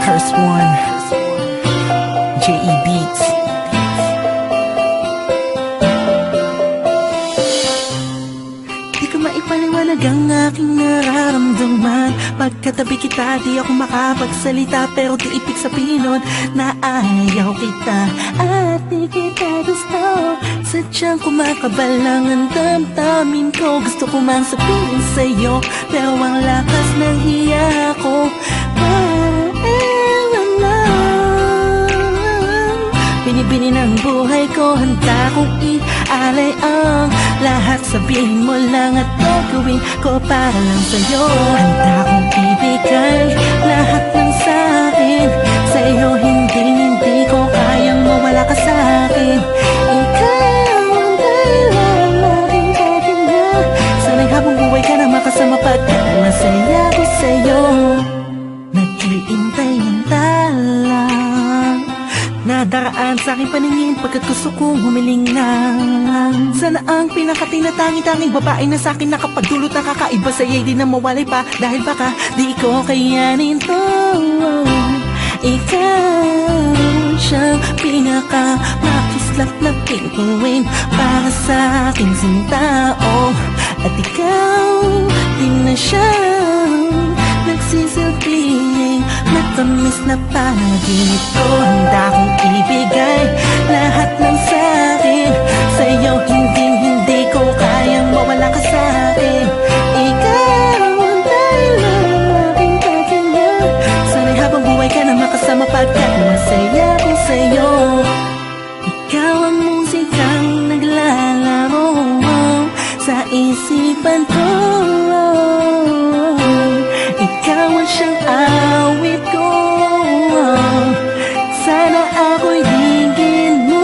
First one, J.E. Beats. Di ko maipaliwanag ang aking nararamdaman. Pagkatabi kita, di ako makapagsalita, pero di ibig sabihin nun na ayaw kita at di kita gusto. Sadyang kumakabal lang ang damdamin ko. Gusto ko man sabihin sa'yo, pero ang lakas ng hiya ko. Binibini ng buhay ko, handa kong ialay ang lahat. Sabihin mo lang at gagawin ko para lang sa'yo. Handa kong ibigay lahat ng sa'kin sa'yo, hindi ko kayang mawala ka sa'kin. Ikaw ang dahilan ng aking pahinga. Sana'y habang buhay ka na makasama pagkat masaya ko sa'yo. Nag-iintay-hintay lang nadaraan sa aking paningin pagkat gusto kong humiling na. Sana ang pinakatinatanging babae na sa akin nakapagdulot ng kakaiba sa'yo'y di na mawalay pa, dahil baka di ko kayanin to. Ikaw siyang pinakamakislap na pinguin para sa aking sinta, oh. At ikaw din na siyang nagsisilbing matamis na panaginip ko. Handa kong ibigay lahat ng sa'kin sa'yo, hindi ko kayang mawala ka sa'kin. Ikaw ang dahilan ng aking pahinga. Sana'y habang buhay ka na makasama pagkat masaya ko sa'yo. Ikaw ang musikang naglalaro sa isipan ko. Ikaw ang siyang awit ko. Sana ako'y dinggin mo.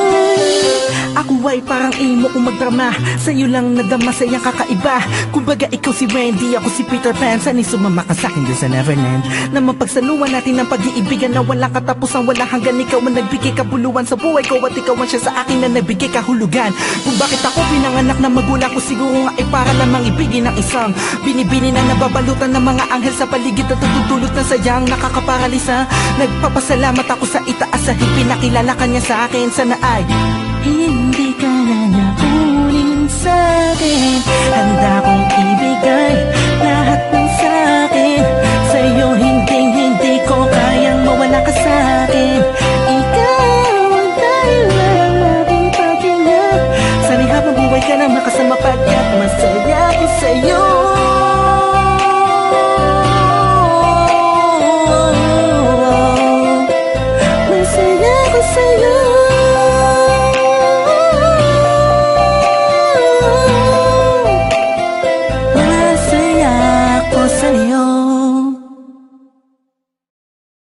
Ako ay parang imo kung magdrama, sa'yo lang nadama sa iyang kakaiba. Kumbaga ikaw si Wendy, ako si Peter Pan. Sana'y sumama ka sa'kin dun sa Neverland, na mapagsaluhan natin ng pag-iibigan na walang katapusan, walang hanggan. Ikaw ang nagbigay kabuluhan sa buhay ko, at ikaw ang siya sa akin na nagbigay kahulugan. Kung bakit ako pinanganak na magulang ko, siguro nga ay para lamang ibigin ng isang binibini na nababalutan ng mga anghel sa paligid at tutulot ng sayang nakakaparalisa. Nagpapasalamat ako sa itaas sa pinakilala kanya sa akin. Sana ay hindi ka